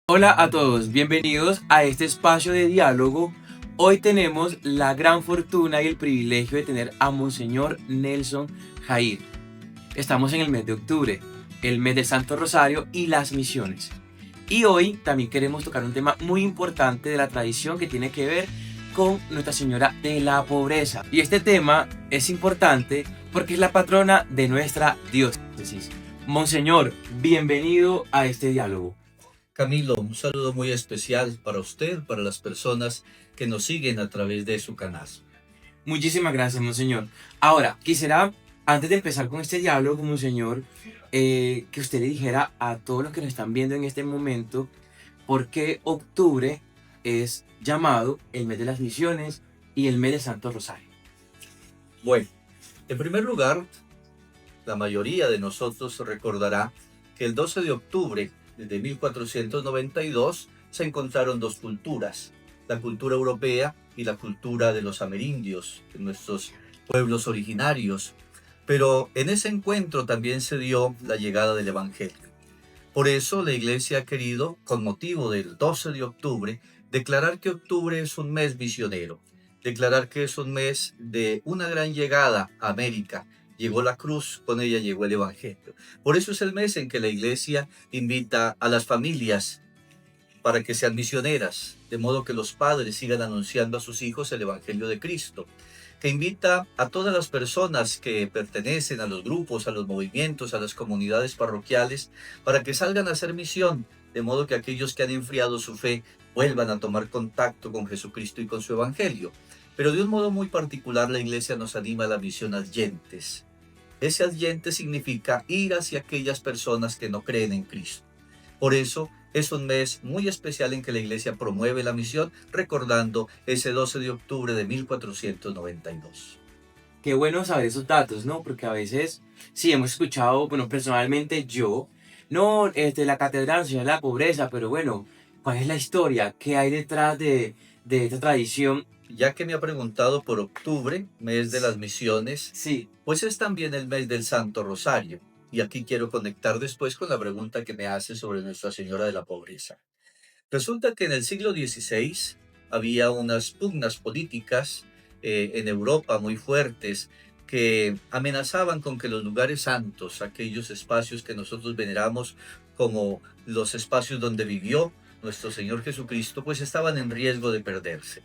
Hola a todos, bienvenidos a este espacio de diálogo. Hoy tenemos la gran fortuna y el privilegio de tener a Monseñor Nelson Jair. Estamos en el mes de octubre, el mes del Santo Rosario y las misiones. Y hoy también queremos tocar un tema muy importante de la tradición que tiene que ver con Nuestra Señora de la Pobreza. Y este tema es importante porque es la patrona de nuestra diócesis. Monseñor, bienvenido a este diálogo. Camilo, un saludo muy especial para usted, para las personas que nos siguen a través de su canal. Muchísimas gracias, Monseñor. Ahora, quisiera, antes de empezar con este diálogo, Monseñor, que usted le dijera a todos los que nos están viendo en este momento por qué octubre es llamado el mes de las misiones y el mes del Santo Rosario. Bueno, en primer lugar, la mayoría de nosotros recordará que el 12 de octubre de 1492 se encontraron dos culturas, la cultura europea y la cultura de los amerindios, de nuestros pueblos originarios. Pero en ese encuentro también se dio la llegada del Evangelio. Por eso la Iglesia ha querido, con motivo del 12 de octubre, declarar que octubre es un mes misionero, declarar que es un mes de una gran llegada a América. Llegó la cruz, con ella llegó el Evangelio. Por eso es el mes en que la Iglesia invita a las familias para que sean misioneras, de modo que los padres sigan anunciando a sus hijos el Evangelio de Cristo, que invita a todas las personas que pertenecen a los grupos, a los movimientos, a las comunidades parroquiales, para que salgan a hacer misión, de modo que aquellos que han enfriado su fe vuelvan a tomar contacto con Jesucristo y con su Evangelio. Pero de un modo muy particular la Iglesia nos anima a la misión adyentes. Ese adyente significa ir hacia aquellas personas que no creen en Cristo. Por eso es un mes muy especial en que la Iglesia promueve la misión, recordando ese 12 de octubre de 1492. Qué bueno saber esos datos, ¿no? Porque a veces, sí, hemos escuchado, bueno, personalmente yo, no, la Catedral Nacional de la Pobreza, pero bueno, ¿cuál es la historia? ¿Qué hay detrás de esta tradición? Ya que me ha preguntado por octubre, mes de las misiones, Sí, pues es también el mes del Santo Rosario. Y aquí quiero conectar después con la pregunta que me hace sobre Nuestra Señora de la Pobreza. Resulta que en el siglo XVI había unas pugnas políticas en Europa muy fuertes que amenazaban con que los lugares santos, aquellos espacios que nosotros veneramos como los espacios donde vivió nuestro Señor Jesucristo, pues estaban en riesgo de perderse.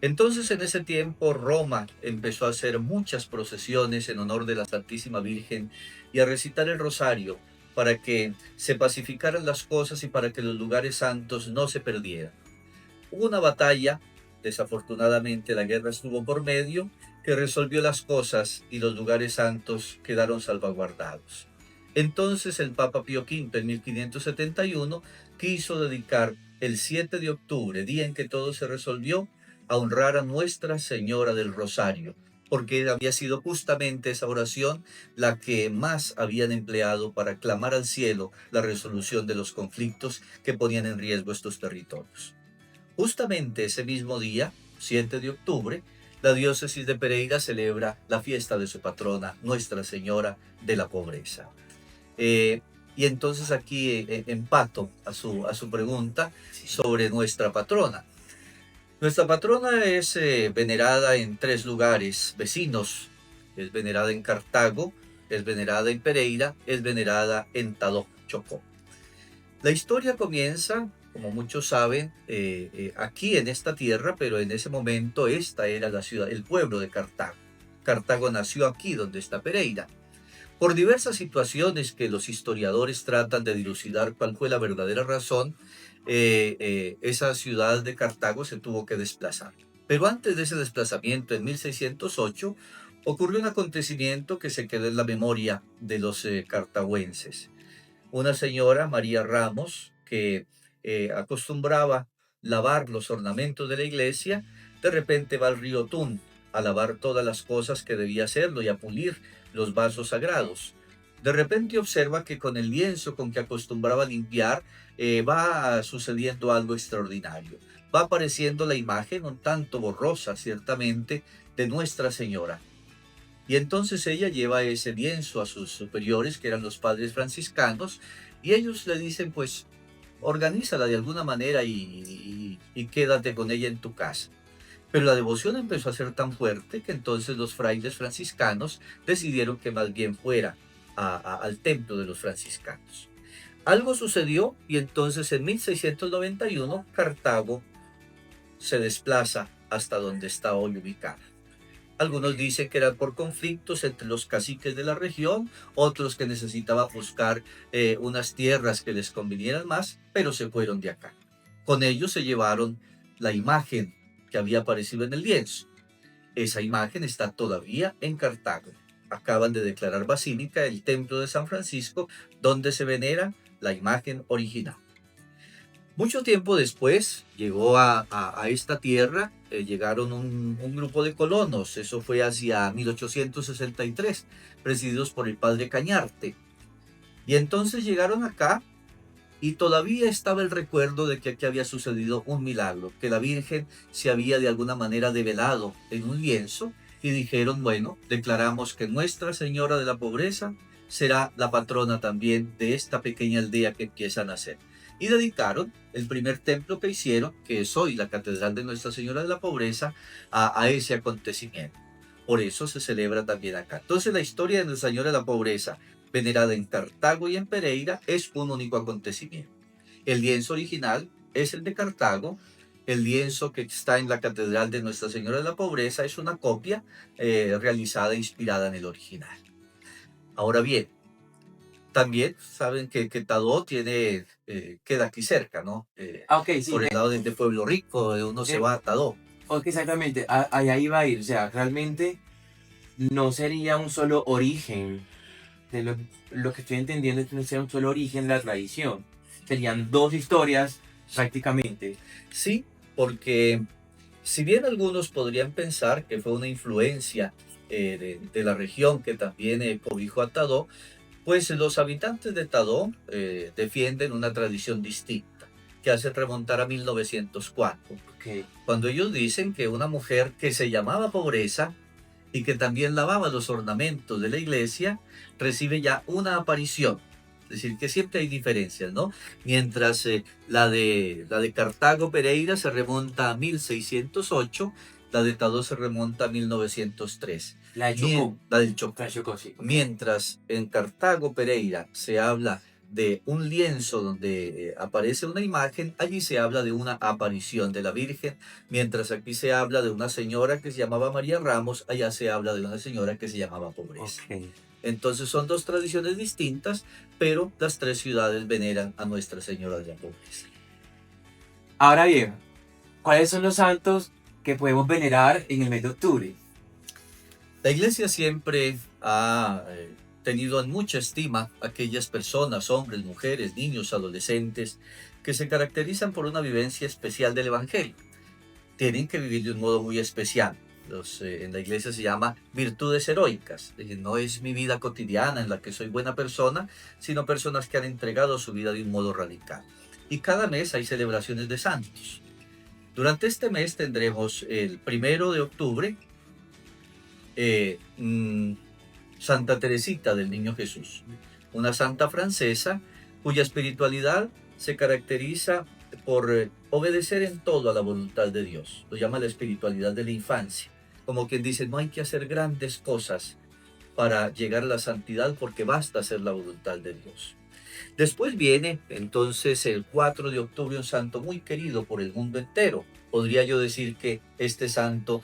Entonces en ese tiempo Roma empezó a hacer muchas procesiones en honor de la Santísima Virgen y a recitar el rosario para que se pacificaran las cosas y para que los lugares santos no se perdieran. Hubo una batalla, desafortunadamente la guerra estuvo por medio, que resolvió las cosas y los lugares santos quedaron salvaguardados. Entonces el Papa Pío V en 1571 quiso dedicar el 7 de octubre, día en que todo se resolvió, a honrar a Nuestra Señora del Rosario, porque había sido justamente esa oración la que más habían empleado para clamar al cielo la resolución de los conflictos que ponían en riesgo estos territorios. Justamente ese mismo día, 7 de octubre, la diócesis de Pereira celebra la fiesta de su patrona, Nuestra Señora de la Pobreza. Eh, y entonces aquí empato a su pregunta sí. sobre nuestra patrona. Nuestra patrona es venerada en tres lugares vecinos. Es venerada en Cartago, es venerada en Pereira, es venerada en Tadó, Chocó. La historia comienza, como muchos saben, aquí en esta tierra, pero en ese momento esta era la ciudad, el pueblo de Cartago. Cartago nació aquí donde está Pereira. Por diversas situaciones que los historiadores tratan de dilucidar cuál fue la verdadera razón, esa ciudad de Cartago se tuvo que desplazar. Pero antes de ese desplazamiento, en 1608, ocurrió un acontecimiento que se quedó en la memoria de los cartahuenses. Una señora, María Ramos, que acostumbraba lavar los ornamentos de la iglesia, de repente va al río Tun a lavar todas las cosas que debía hacerlo y a pulir los vasos sagrados. De repente observa que con el lienzo con que acostumbraba limpiar va sucediendo algo extraordinario. Va apareciendo la imagen un tanto borrosa, ciertamente, de Nuestra Señora. Y entonces ella lleva ese lienzo a sus superiores, que eran los padres franciscanos, y ellos le dicen, pues, organízala de alguna manera y quédate con ella en tu casa. Pero la devoción empezó a ser tan fuerte que entonces los frailes franciscanos decidieron que más bien fuera al templo de los franciscanos. Algo sucedió y entonces en 1691 Cartago se desplaza hasta donde está hoy ubicada. Algunos dicen que eran por conflictos entre los caciques de la región, otros que necesitaban buscar unas tierras que les convinieran más, pero se fueron de acá. Con ellos se llevaron la imagen que había aparecido en el lienzo. Esa imagen está todavía en Cartago. Acaban de declarar basílica el templo de San Francisco, donde se venera la imagen original. Mucho tiempo después llegó a esta tierra, llegaron un grupo de colonos, eso fue hacia 1863, presididos por el padre Cañarte. Y entonces llegaron acá y todavía estaba el recuerdo de que aquí había sucedido un milagro, que la Virgen se había de alguna manera develado en un lienzo y dijeron, bueno, declaramos que Nuestra Señora de la Pobreza será la patrona también de esta pequeña aldea que empieza a nacer. Y dedicaron el primer templo que hicieron, que es hoy la Catedral de Nuestra Señora de la Pobreza, a ese acontecimiento. Por eso se celebra también acá. Entonces la historia de Nuestra Señora de la Pobreza, venerada en Cartago y en Pereira, es un único acontecimiento. El lienzo original es el de Cartago. El lienzo que está en la Catedral de Nuestra Señora de la Pobreza es una copia realizada e inspirada en el original. Ahora bien, también saben que Tadó queda aquí cerca, ¿no? Ok, sí. Por el lado de Pueblo Rico, de uno se va a Tadó. Ok, exactamente, allá iba a ir. O sea, realmente no sería un solo origen. De lo que estoy entendiendo es que no sería un solo origen de la tradición. Serían dos historias prácticamente. Sí, porque si bien algunos podrían pensar que fue una influencia de la región que también cobijó a Tadó, pues los habitantes de Tadó defienden una tradición distinta, que hace remontar a 1904, Okay. cuando ellos dicen que una mujer que se llamaba Pobreza y que también lavaba los ornamentos de la iglesia, recibe ya una aparición. Es decir, que siempre hay diferencias, ¿no? Mientras la de Cartago Pereira se remonta a 1608, la de Tadó se remonta a 1903. La de Chocó. La del Chocó. La de Chocó, sí. Okay. Mientras en Cartago Pereira se habla de un lienzo donde aparece una imagen, allí se habla de una aparición de la Virgen, mientras aquí se habla de una señora que se llamaba María Ramos, allá se habla de una señora que se llamaba Pobreza. Okay. Entonces son dos tradiciones distintas, pero las tres ciudades veneran a Nuestra Señora de la Pobreza. Ahora bien, ¿cuáles son los santos que podemos venerar en el mes de octubre? La iglesia siempre ha tenido en mucha estima aquellas personas, hombres, mujeres, niños, adolescentes, que se caracterizan por una vivencia especial del Evangelio. Tienen que vivir de un modo muy especial. En la iglesia se llama virtudes heroicas. No es mi vida cotidiana en la que soy buena persona, sino personas que han entregado su vida de un modo radical. Y cada mes hay celebraciones de santos. Durante este mes tendremos el 1 de octubre, Santa Teresita del Niño Jesús, una santa francesa cuya espiritualidad se caracteriza por obedecer en todo a la voluntad de Dios. Lo llama la espiritualidad de la infancia, como quien dice, no hay que hacer grandes cosas para llegar a la santidad porque basta hacer la voluntad de Dios. Después viene entonces el 4 de octubre, un santo muy querido por el mundo entero. Podría yo decir que este santo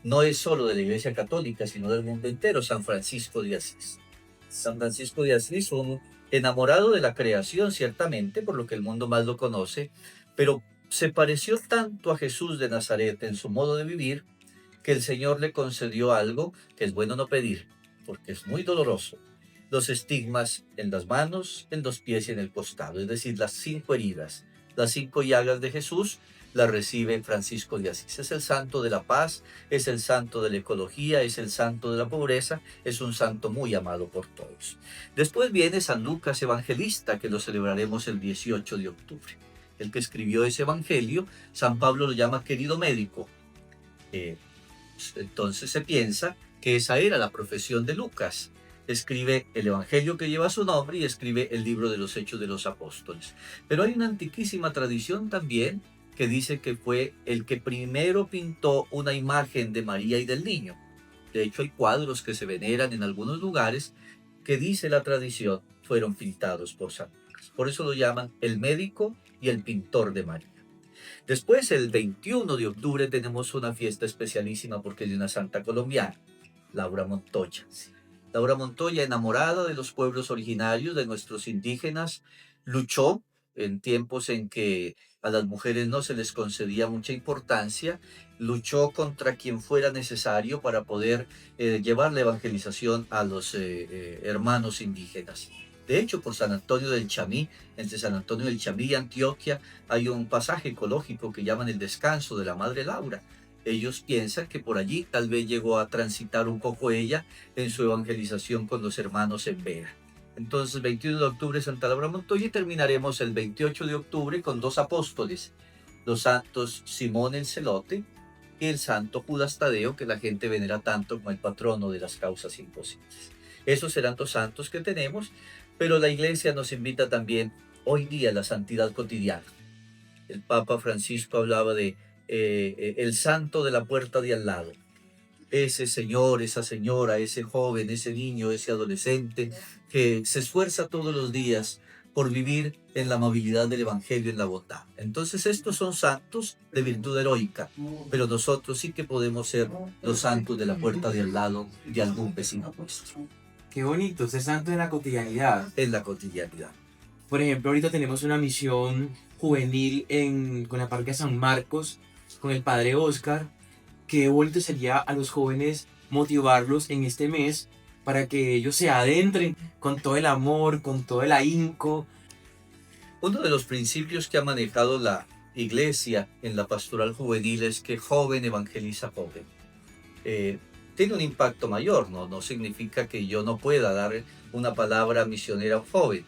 no es solo de la Iglesia Católica, sino del mundo entero, San Francisco de Asís. San Francisco de Asís, un enamorado de la creación, ciertamente, por lo que el mundo más lo conoce, pero se pareció tanto a Jesús de Nazaret en su modo de vivir, que el Señor le concedió algo que es bueno no pedir, porque es muy doloroso: los estigmas en las manos, en los pies y en el costado, es decir, las 5 heridas, las 5 llagas de Jesús, las recibe Francisco de Asís. Es el santo de la paz, es el santo de la ecología, es el santo de la pobreza, es un santo muy amado por todos. Después viene San Lucas Evangelista, que lo celebraremos el 18 de octubre. El que escribió ese evangelio, San Pablo lo llama querido médico. Entonces se piensa que esa era la profesión de Lucas, escribe el Evangelio que lleva su nombre y escribe el libro de los Hechos de los Apóstoles. Pero hay una antiquísima tradición también que dice que fue el que primero pintó una imagen de María y del niño. De hecho, hay cuadros que se veneran en algunos lugares que, dice la tradición, fueron pintados por San Lucas. Por eso lo llaman el médico y el pintor de María. Después, el 21 de octubre, tenemos una fiesta especialísima porque es de una santa colombiana, Laura Montoya. Laura Montoya, enamorada de los pueblos originarios, de nuestros indígenas, luchó en tiempos en que a las mujeres no se les concedía mucha importancia, luchó contra quien fuera necesario para poder llevar la evangelización a los hermanos indígenas. De hecho, por San Antonio del Chamí, entre San Antonio del Chamí y Antioquia, hay un pasaje ecológico que llaman el descanso de la Madre Laura. Ellos piensan que por allí tal vez llegó a transitar un poco ella en su evangelización con los hermanos en Vera. Entonces, 21 de octubre, Santa Laura Montoya, y terminaremos el 28 de octubre con dos apóstoles, los santos Simón el Celote y el santo Judas Tadeo, que la gente venera tanto como el patrono de las causas imposibles. Esos serán dos santos que tenemos, pero la Iglesia nos invita también hoy día a la santidad cotidiana. El Papa Francisco hablaba de el santo de la puerta de al lado. Ese señor, esa señora, ese joven, ese niño, ese adolescente que se esfuerza todos los días por vivir en la amabilidad del Evangelio, en la bondad. Entonces estos son santos de virtud heroica, pero nosotros sí que podemos ser los santos de la puerta de al lado de algún vecino nuestro. Qué bonito, ser santo en la cotidianidad. En la cotidianidad. Por ejemplo, ahorita tenemos una misión juvenil con la parroquia San Marcos, con el padre Oscar. Qué bonito sería a los jóvenes motivarlos en este mes para que ellos se adentren con todo el amor, con todo el ahínco. Uno de los principios que ha manejado la Iglesia en la pastoral juvenil es que joven evangeliza joven. Tiene un impacto mayor, no significa que yo no pueda dar una palabra misionera a un joven,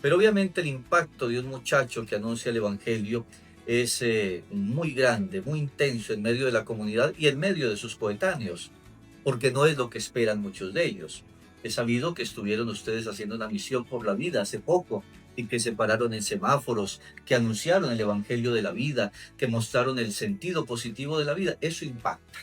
pero obviamente el impacto de un muchacho que anuncia el Evangelio es muy grande, muy intenso en medio de la comunidad y en medio de sus coetáneos, porque no es lo que esperan muchos de ellos. He sabido que estuvieron ustedes haciendo una misión por la vida hace poco y que se pararon en semáforos, que anunciaron el Evangelio de la vida, que mostraron el sentido positivo de la vida. Eso impacta,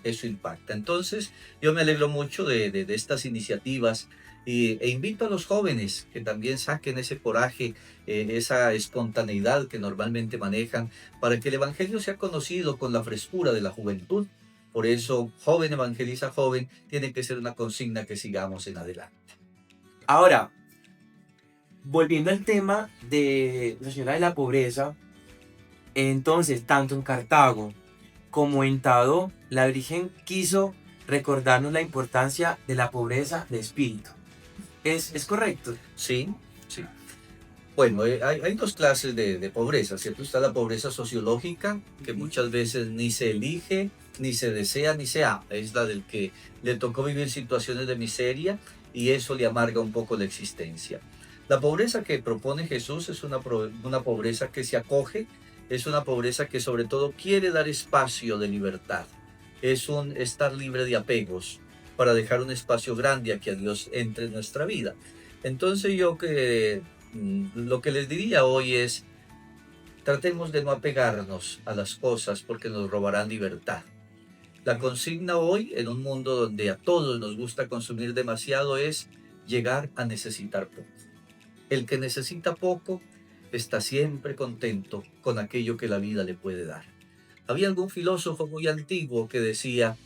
eso impacta. Entonces, yo me alegro mucho de estas iniciativas e invito a los jóvenes que también saquen ese coraje, esa espontaneidad que normalmente manejan, para que el Evangelio sea conocido con la frescura de la juventud. Por eso, joven evangeliza joven, tiene que ser una consigna que sigamos en adelante. Ahora, volviendo al tema de la señora de la pobreza, entonces, tanto en Cartago como en Tadó, la Virgen quiso recordarnos la importancia de la pobreza de espíritu. ¿Es correcto? Sí, sí. Bueno, hay dos clases de pobreza, ¿cierto? Está la pobreza sociológica, que muchas veces ni se elige, ni se desea, ni se ama. Es la del que le tocó vivir situaciones de miseria y eso le amarga un poco la existencia. La pobreza que propone Jesús es una pobreza que se acoge, es una pobreza que sobre todo quiere dar espacio de libertad. Es un estar libre de apegos para dejar un espacio grande a que Dios entre en nuestra vida. Entonces lo que les diría hoy es, tratemos de no apegarnos a las cosas porque nos robarán libertad. La consigna hoy, en un mundo donde a todos nos gusta consumir demasiado, es llegar a necesitar poco. El que necesita poco está siempre contento con aquello que la vida le puede dar. Había algún filósofo muy antiguo que decía,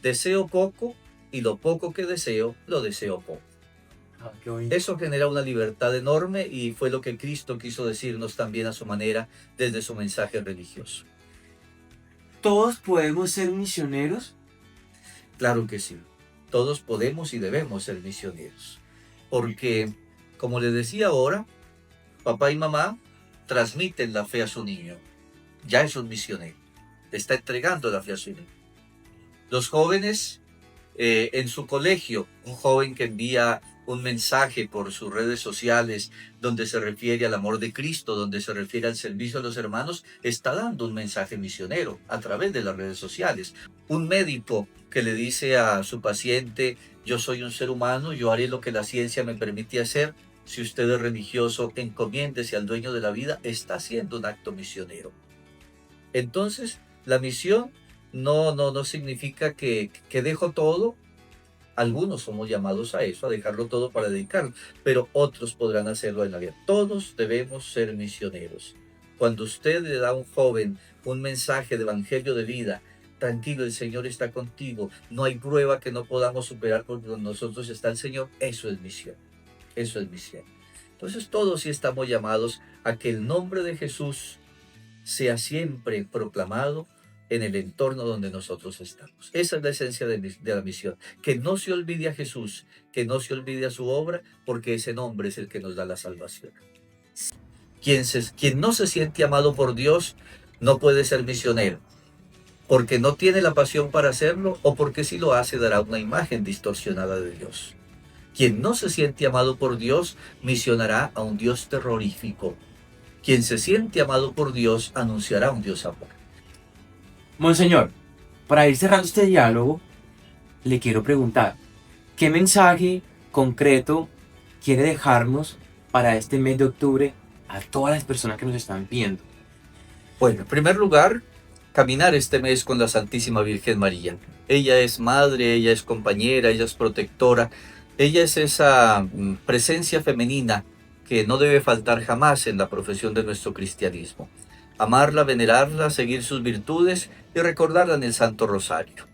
deseo poco y lo poco que deseo, lo deseo poco. Eso genera una libertad enorme y fue lo que Cristo quiso decirnos también a su manera desde su mensaje religioso. ¿Todos podemos ser misioneros? Claro que sí. Todos podemos y debemos ser misioneros. Porque, como les decía ahora, papá y mamá transmiten la fe a su niño. Ya es un misionero. Está entregando la fe a su niño. Los jóvenes en su colegio, un joven que envía un mensaje por sus redes sociales donde se refiere al amor de Cristo, donde se refiere al servicio a los hermanos, está dando un mensaje misionero a través de las redes sociales. Un médico que le dice a su paciente, Yo soy un ser humano, yo haré lo que la ciencia me permite hacer. Si usted es religioso, encomiéndese al dueño de la vida, está haciendo un acto misionero. Entonces, la misión no significa que dejo todo. Algunos somos llamados a eso, a dejarlo todo para dedicarlo, pero otros podrán hacerlo en la vida. Todos debemos ser misioneros. Cuando usted le da a un joven un mensaje de evangelio de vida, tranquilo, el Señor está contigo, no hay prueba que no podamos superar porque con nosotros está el Señor, eso es misión, eso es misión. Entonces todos sí estamos llamados a que el nombre de Jesús sea siempre proclamado en el entorno donde nosotros estamos. Esa es la esencia de la misión, que no se olvide a Jesús, que no se olvide a su obra, porque ese nombre es el que nos da la salvación. Quien no se siente amado por Dios no puede ser misionero, porque no tiene la pasión para hacerlo o porque si lo hace dará una imagen distorsionada de Dios. Quien no se siente amado por Dios misionará a un Dios terrorífico. Quien se siente amado por Dios anunciará un Dios amor. Monseñor, para ir cerrando este diálogo, le quiero preguntar, ¿qué mensaje concreto quiere dejarnos para este mes de octubre a todas las personas que nos están viendo? Bueno, en primer lugar, caminar este mes con la Santísima Virgen María. Ella es madre, ella es compañera, ella es protectora, ella es esa presencia femenina que no debe faltar jamás en la profesión de nuestro cristianismo. Amarla, venerarla, seguir sus virtudes y recordarla en el Santo Rosario.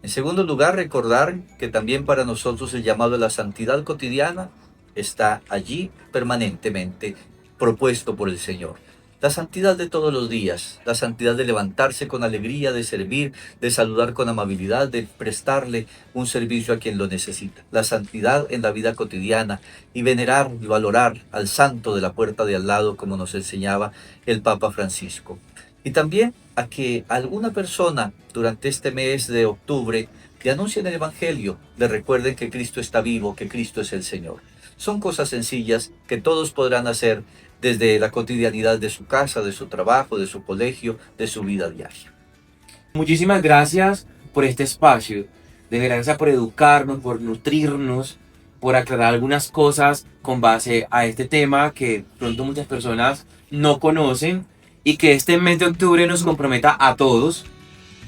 En segundo lugar, recordar que también para nosotros el llamado a la santidad cotidiana está allí permanentemente propuesto por el Señor. La santidad de todos los días, la santidad de levantarse con alegría, de servir, de saludar con amabilidad, de prestarle un servicio a quien lo necesita. La santidad en la vida cotidiana y venerar y valorar al santo de la puerta de al lado, como nos enseñaba el Papa Francisco. Y también a que alguna persona durante este mes de octubre le anuncien el Evangelio, le recuerden que Cristo está vivo, que Cristo es el Señor. Son cosas sencillas que todos podrán hacer desde la cotidianidad de su casa, de su trabajo, de su colegio, de su vida diaria. Muchísimas gracias por este espacio. De gracias por educarnos, por nutrirnos, por aclarar algunas cosas con base a este tema que pronto muchas personas no conocen y que este mes de octubre nos comprometa a todos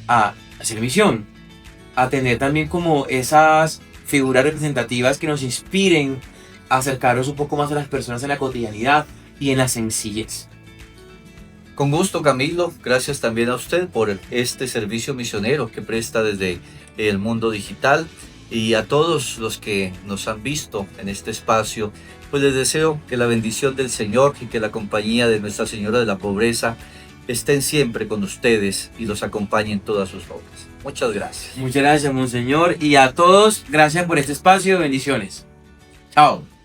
a hacer misión, a tener también como esas figuras representativas que nos inspiren a acercarnos un poco más a las personas en la cotidianidad y en la sencillez. Con gusto, Camilo, gracias también a usted por este servicio misionero que presta desde el mundo digital, y a todos los que nos han visto en este espacio, pues les deseo que la bendición del Señor y que la compañía de Nuestra Señora de la Pobreza estén siempre con ustedes y los acompañen en todas sus obras. Muchas gracias. Muchas gracias, Monseñor, y a todos, gracias por este espacio. Bendiciones. Chao.